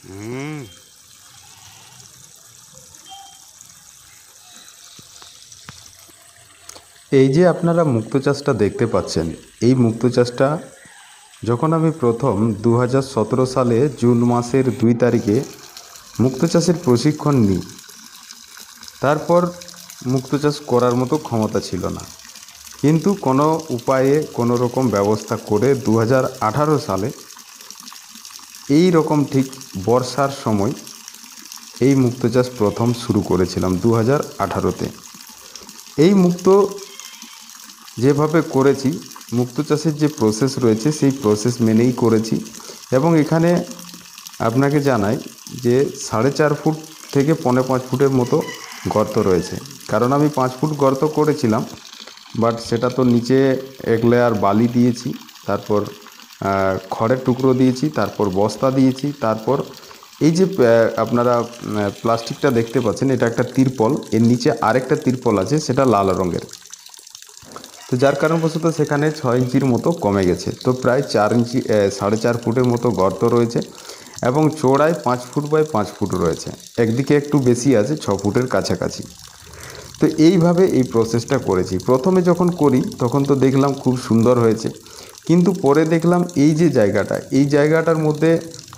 হুম। এই যে আপনারা মুক্তো চাষটা দেখতে পাচ্ছেন, এই মুক্তো চাষটা যখন আমি প্রথম 2017 সালে জুন মাসের 2 তারিখে মুক্তো চাষের প্রশিক্ষণ নিই, তারপর মুক্তো চাষ করার মতো ক্ষমতা ছিল না। কিন্তু কোনো উপায়ে কোনো রকম ব্যবস্থা করে 2018 সালে এই রকম ঠিক বর্ষার সময় এই মুক্তো চাষ প্রথম শুরু করেছিলাম 2018-তে। এই মুক্তো যেভাবে করেছি, মুক্তো চাষের যে প্রসেস রয়েছে সেই প্রসেস মেনেই করেছি। এবং এখানে আপনাকে জানাই যে 4.5 ফুট থেকে 4.5 ফুটের মতো গর্ত রয়েছে। কারণ আমি 5 ফুট গর্ত করেছিলাম, বাট সেটা তো নিচে এক লেয়ার বালি দিয়েছি, তারপর খড়ের টুকরো দিয়েছি, তারপর বস্তা দিয়েছি, তারপর এই যে আপনারা প্লাস্টিকটা দেখতে পাচ্ছেন, এটা একটা তিরপল, এর নিচে আরেকটা তিরপল আছে, সেটা লাল রঙের। তো যার কারণবশত সেখানে 6 ইঞ্চির মতো কমে গেছে। তো প্রায় 4 ইঞ্চি 4.5 ফুটের মতো গর্ত রয়েছে এবং চওড়ায় 5 ফুট বাই 5 ফুট রয়েছে। একদিকে একটু বেশি আছে, 6 ফুটের কাছাকাছি। তো এইভাবে এই প্রসেসটা করেছি। প্রথমে যখন করি তখন তো দেখলাম খুব সুন্দর হয়েছে, কিন্তু পরে দেখলাম এই যে জায়গাটা, এই জায়গাটার মধ্যে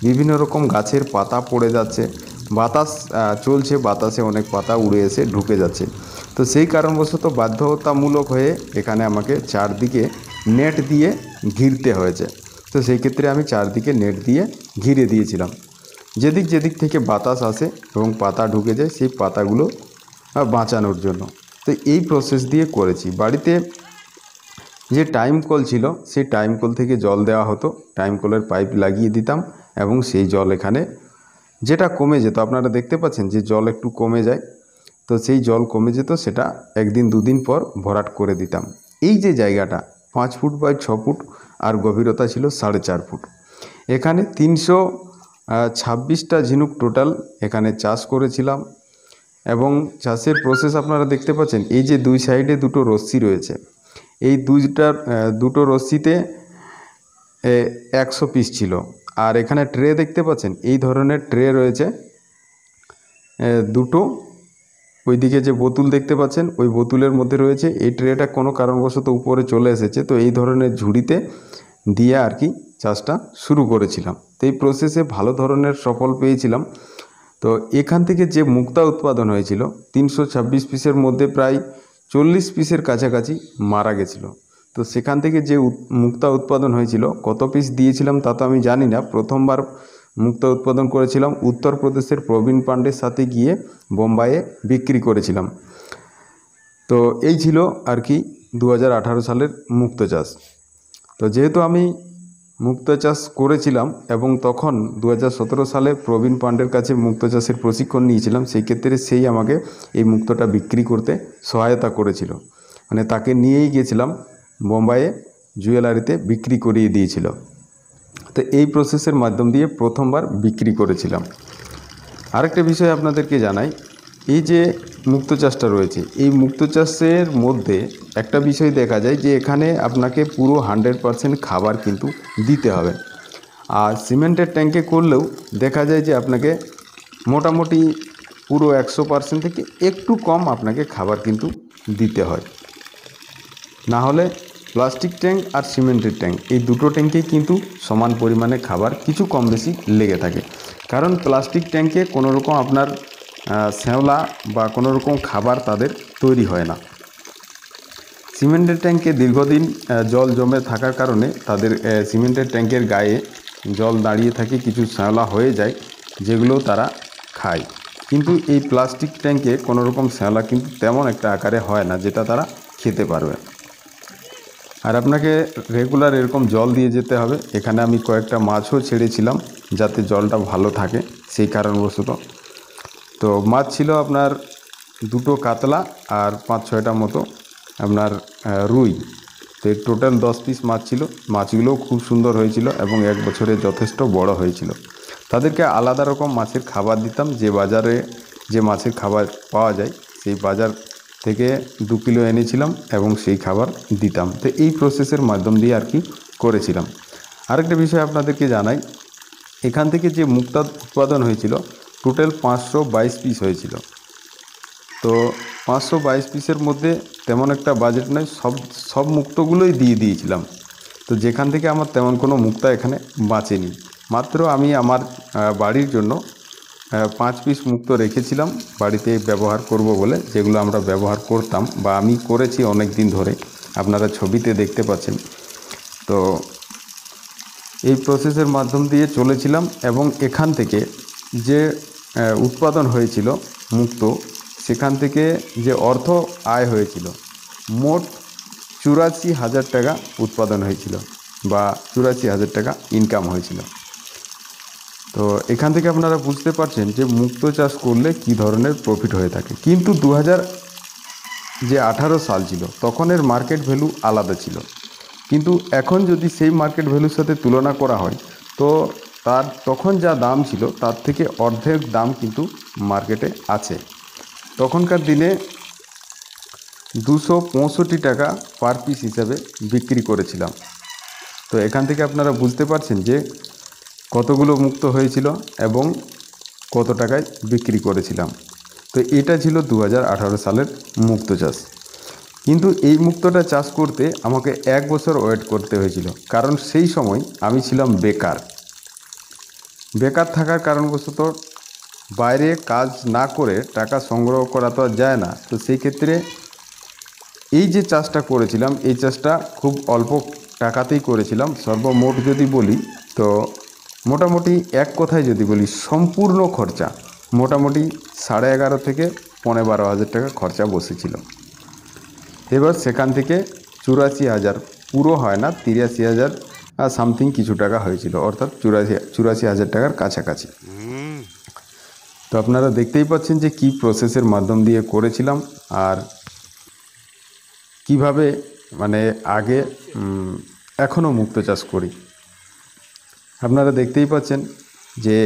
বিভিন্ন রকম গাছের পাতা পড়ে যাচ্ছে, বাতাস চলছে, বাতাসে অনেক পাতা উড়ে এসে ঢুকে যাচ্ছে। তো সেই কারণবশত বাধ্যতামূলক হয়ে এখানে আমাকে চারদিকে নেট দিয়ে ঘিরতে হয়েছে। তো সেই ক্ষেত্রে আমি চারদিকে নেট দিয়ে ঘিরে দিয়েছিলাম। যেদিক যেদিক থেকে বাতাস আসে এবং পাতা ঢুকে যায়, সেই পাতাগুলো বাঁচানোর জন্য। তো এই প্রসেস দিয়ে করেছি। বাড়িতে যে টাইম কল ছিল, সেই টাইম কল থেকে জল দেওয়া হতো, টাইম কলের পাইপ লাগিয়ে দিতাম এবং সেই জল এখানে যেটা কমে যেত, আপনারা দেখতে পাচ্ছেন যে জল একটু কমে যায়, তো সেই জল কমে যেত, সেটা একদিন দুদিন পর ভরাট করে দিতাম। এই যে জায়গাটা 5 ফুট বাই 6 ফুট আর গভীরতা ছিল 4.5 ফুট। এখানে 326টা ঝিনুক টোটাল এখানে চাষ করেছিলাম। এবং চাষের প্রসেস আপনারা দেখতে পাচ্ছেন, এই যে দুই সাইডে দুটো রশ্মি রয়েছে, এই দুটো রশ্মিতে 100 পিস ছিল। আর এখানে ট্রে দেখতে পাচ্ছেন, এই ধরনের ট্রে রয়েছে দুটো। ওইদিকে যে বোতল দেখতে পাচ্ছেন, ওই বোতলের মধ্যে রয়েছে। এই ট্রেটা কোনো কারণবশত উপরে চলে এসেছে, তো এই ধরনের ঝুড়িতে দিয়ে আর কি চাষটা শুরু করেছিলাম। তো এই প্রসেসে ভালো ধরনের সফল পেয়েছিলাম। তো এখান থেকে যে মুক্তা উৎপাদন হয়েছিল 326 পিসের মধ্যে প্রায় 40 পিসের কাছাকাছি মারা গেছিলো। তো সেখান থেকে যে মুক্তা উৎপাদন হয়েছিল, কত পিস দিয়েছিলাম তা তো আমি জানি না। প্রথমবার মুক্তা উৎপাদন করেছিলাম উত্তরপ্রদেশের প্রবীণ পাণ্ডের সাথে গিয়ে বোম্বাইয়ে বিক্রি করেছিলাম। তো এই ছিল আর কি 2018 সালের মুক্তো চাষ। তো যেহেতু আমি মুক্তো চাষ করেছিলাম এবং তখন 2017 সালে প্রবীণ পাণ্ডের কাছে মুক্তো চাষের প্রশিক্ষণ নিয়েছিলাম, সেই ক্ষেত্রে সেই আমাকে এই মুক্তোটা বিক্রি করতে সহায়তা করেছিল। মানে তাকে নিয়েই গিয়েছিলাম বোম্বাইয়ে, জুয়েলারিতে বিক্রি করিয়ে দিয়েছিল। তো এই প্রসেসের মাধ্যম দিয়ে প্রথমবার বিক্রি করেছিলাম। আরেকটা বিষয় আপনাদেরকে জানাই, এই যে মুক্তো চাষটা রয়েছে, এই মুক্তো চাষের মধ্যে একটা বিষয় দেখা যায় যে এখানে আপনাকে পুরো 100% খাবার কিন্তু দিতে হবে। আর সিমেন্টের ট্যাঙ্কে করলেও দেখা যায় যে আপনাকে মোটামুটি পুরো 100% থেকে একটু কম আপনাকে খাবার কিন্তু দিতে হয়। না হলে প্লাস্টিক ট্যাঙ্ক আর সিমেন্টের ট্যাঙ্ক, এই দুটো ট্যাঙ্কেই কিন্তু সমান পরিমাণে খাবার কিছু কম বেশি লেগে থাকে। কারণ প্লাস্টিক ট্যাঙ্কে কোনো রকম আপনার শ্যাওলা বা কোনো রকম খাবার তাদের তৈরি হয় না। সিমেন্টের ট্যাঙ্কে দীর্ঘদিন জল জমে থাকার কারণে তাদের সিমেন্টের ট্যাঙ্কের গায়ে জল দাঁড়িয়ে থাকে, কিছু শ্যাওলা হয়ে যায়, যেগুলো তারা খায়। কিন্তু এই প্লাস্টিক ট্যাঙ্কে কোনো রকম শ্যাওলা কিন্তু তেমন একটা আকারে হয় না যেটা তারা খেতে পারবে। আর আপনাকে রেগুলার এরকম জল দিয়ে যেতে হবে। এখানে আমি কয়েকটা মাছও ছেড়েছিলাম যাতে জলটা ভালো থাকে, সেই কারণবশত। তো মাছ ছিল আপনার দুটো কাতলা আর 5-6টা মতো আপনার রুই। তো টোটাল 10 পিস মাছ ছিল। মাছগুলোও খুব সুন্দর হয়েছিল এবং 1 বছরে যথেষ্ট বড় হয়েছিল। তাদেরকে আলাদা রকম মাছের খাবার দিতাম, যে বাজারে যে মাছের খাবার পাওয়া যায় সেই বাজার থেকে 2 কিলো এনেছিলাম এবং সেই খাবার দিতাম। তো এই প্রসেসের মাধ্যম দিয়ে আর কি করেছিলাম। আরেকটা বিষয় আপনাদেরকে জানাই, এখান থেকে যে মুক্তা উৎপাদন হয়েছিল টোটাল 522 পিস হয়েছিল। তো 522 পিসের মধ্যে তেমন একটা বাজেট নয়, সব মুক্তগুলোই দিয়ে দিয়েছিলাম। তো যেখান থেকে আমার তেমন কোনো মুক্তা এখানে বাঁচেনি। মাত্র আমি আমার বাড়ির জন্য 5 পিস মুক্ত রেখেছিলাম বাড়িতে ব্যবহার করব বলে, যেগুলো আমরা ব্যবহার করতাম বা আমি করেছি অনেক দিন ধরে, আপনারা ছবিতে দেখতে পাচ্ছেন। তো এই প্রসেসের মাধ্যম দিয়ে চলেছিলাম এবং এখান থেকে যে উৎপাদন হয়েছিল মুক্তো, সেখান থেকে যে অর্থ আয় হয়েছিল মোট 84,000 টাকা উৎপাদন হয়েছিল বা 84,000 টাকা ইনকাম হয়েছিল। তো এখান থেকে আপনারা বুঝতে পারছেন যে মুক্তো চাষ করলে কি ধরনের প্রফিট হয়ে থাকে। কিন্তু 2018 সাল ছিল, তখন এর মার্কেট ভ্যালু আলাদা ছিল। কিন্তু এখন যদি সেই মার্কেট ভ্যালুর সাথে তুলনা করা হয়, তো তার তখন যা দাম ছিল তার থেকে অর্ধেক দাম কিন্তু মার্কেটে আছে। তখনকার দিনে 265 টাকা পার পিস হিসাবে বিক্রি করেছিলাম। তো এখান থেকে আপনারা বুঝতে পারছেন যে কতগুলো মুক্ত হয়েছিল এবং কত টাকায় বিক্রি করেছিলাম। তো এটা ছিল 2018 সালের মুক্তো চাষ। কিন্তু এই মুক্তোটা চাষ করতে আমাকে 1 বছর ওয়েট করতে হয়েছিল, কারণ সেই সময় আমি ছিলাম বেকার থাকার কারণবশত বাইরে কাজ না করে টাকা সংগ্রহ করা তো আর যায় না। তো সেই ক্ষেত্রে এই যে চাষটা করেছিলাম, এই চাষটা খুব অল্প টাকাতেই করেছিলাম। সর্বমোট যদি বলি তো মোটামুটি এক কথায় যদি বলি সম্পূর্ণ খরচা মোটামুটি 11.5 থেকে 12,500 টাকা খরচা বসেছিল। এবার সেখান থেকে 84,000, পুরো হয় না, 83,000 সামথিং কিছু টাকা হয়েছিল, অর্থাৎ 84,000 টাকার কাছাকাছি। তো আপনারা দেখতেই পাচ্ছেন যে কি প্রসেসের মাধ্যম দিয়ে করেছিলাম আর কিভাবে মানে আগে এখনও মুক্তো চাষ করি। আপনারা দেখতেই পাচ্ছেন যে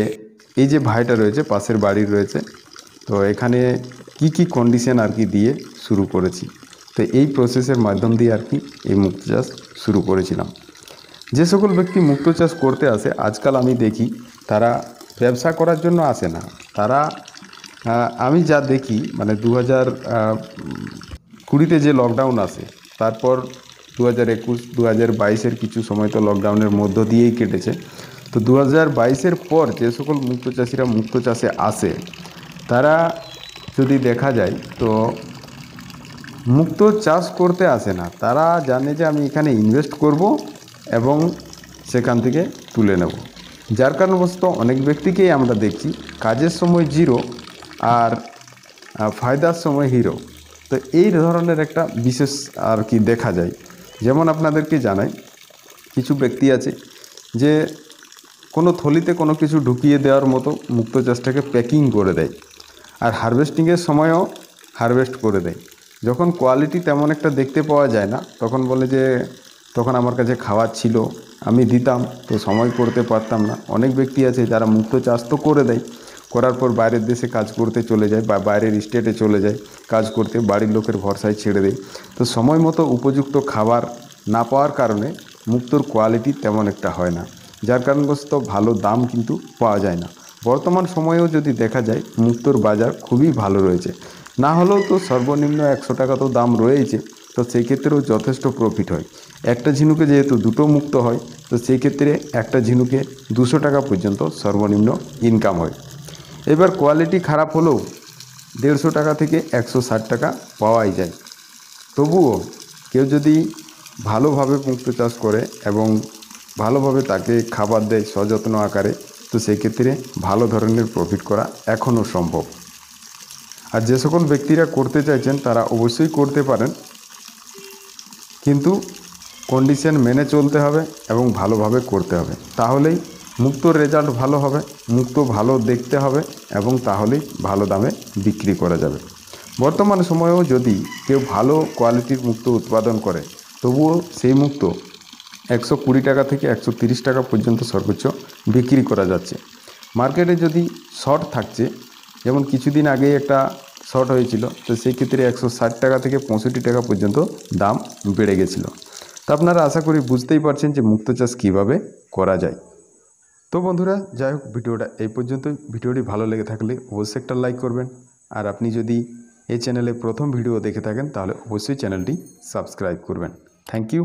এই যে ভাইটা রয়েছে, পাশের বাড়ির রয়েছে, তো এখানে কি কন্ডিশন আর কি দিয়ে শুরু করেছি। তো এই প্রসেসের মাধ্যম দিয়ে আর কি এই মুক্তো চাষ শুরু করেছিলাম। যে সকল ব্যক্তি মুক্তো চাষ করতে আসে আজকাল আমি দেখি তারা ব্যবসা করার জন্য আসে না। তারা আমি যা দেখি মানে 2020-তে যে লকডাউন আসে, তারপর 2021, 2022-এর কিছু সময় তো লকডাউনের মধ্য দিয়েই কেটেছে। তো 2022-এর পর যে সকল মুক্তো চাষিরা মুক্তো চাষে আসে, তারা যদি দেখা যায় তো মুক্তো চাষ করতে আসে না। তারা জানে যে আমি এখানে ইনভেস্ট করব এবং সেখান থেকে তুলে নেব। যার কারণবশত অনেক ব্যক্তিকেই আমরা দেখছি কাজের সময় জিরো আর ফায়দার সময় হিরো। তো এই ধরনের একটা বিশেষ আর কি দেখা যায়। যেমন আপনাদেরকে জানাই, কিছু ব্যক্তি আছে যে কোনো থলিতে কোনো কিছু ঢুকিয়ে দেওয়ার মতো মুক্তো চাষটাকে প্যাকিং করে দেয়, আর হারভেস্টিংয়ের সময়ও হারভেস্ট করে দেয়। যখন কোয়ালিটি তেমন একটা দেখতে পাওয়া যায় না, তখন বলে যে তখন আমার কাছে খাবার ছিল, আমি দিতাম, তো সময় করতে পারতাম না। অনেক ব্যক্তি আছে যারা মুক্তো চাষ তো করে দেয়, করার পর বাইরের দেশে কাজ করতে চলে যায় বা বাইরের স্টেটে চলে যায় কাজ করতে, বাড়ির লোকের ভরসায় ছেড়ে দেয়। তো সময় মতো উপযুক্ত খাবার না পাওয়ার কারণে মুক্তোর কোয়ালিটি তেমন একটা হয় না, যার কারণবশত ভালো দাম কিন্তু পাওয়া যায় না। বর্তমান সময়েও যদি দেখা যায় মুক্তোর বাজার খুবই ভালো রয়েছে, না হলেও তো সর্বনিম্ন 100 টাকা তো দাম রয়েছে। তো সেই ক্ষেত্রেও যথেষ্ট প্রফিট হয়। একটা ঝিনুকে যেহেতু দুটো মুক্ত হয়, তো সেই ক্ষেত্রে একটা ঝিনুকে 200 টাকা পর্যন্ত সর্বনিম্ন ইনকাম হয়। এবার কোয়ালিটি খারাপ হলেও 150 টাকা থেকে 160 টাকা পাওয়াই যায়। তবুও কেউ যদি ভালোভাবে মুক্তো চাষ করে এবং ভালোভাবে তাকে খাবার দেয় সযত্ন আকারে, তো সেই ক্ষেত্রে ভালো ধরনের প্রফিট করা এখনও সম্ভব। আর যে সকল ব্যক্তিরা করতে চাইছেন তারা অবশ্যই করতে পারেন, কিন্তু কন্ডিশন মেনে চলতে হবে এবং ভালোভাবে করতে হবে। তাহলেই মুক্তোর রেজাল্ট ভালো হবে, মুক্তো ভালো দেখতে হবে এবং তাহলেই ভালো দামে বিক্রি করা যাবে। বর্তমান সময়েও যদি কেউ ভালো কোয়ালিটির মুক্তো উৎপাদন করে, তবুও সেই মুক্তো 120 টাকা থেকে 130 টাকা পর্যন্ত সর্বোচ্চ বিক্রি করা যাচ্ছে। মার্কেটে যদি শর্ট থাকছে, যেমন কিছুদিন আগেই একটা শর্ট হয়েছিল, তো সেই ক্ষেত্রে 160 টাকা থেকে 65 টাকা পর্যন্ত দাম বেড়ে গেছিলো। তো আপনারা আশা করি বুঝতেই পারছেন যে মুক্তো চাষ কীভাবে করা যায়। তো বন্ধুরা, যাই হোক, ভিডিওটা এই পর্যন্তই। ভিডিওটি ভালো লেগে থাকলে অবশ্যই একটা লাইক করবেন। আর আপনি যদি এই চ্যানেলে প্রথম ভিডিও দেখে থাকেন তাহলে অবশ্যই চ্যানেলটি সাবস্ক্রাইব করবেন। Thank you.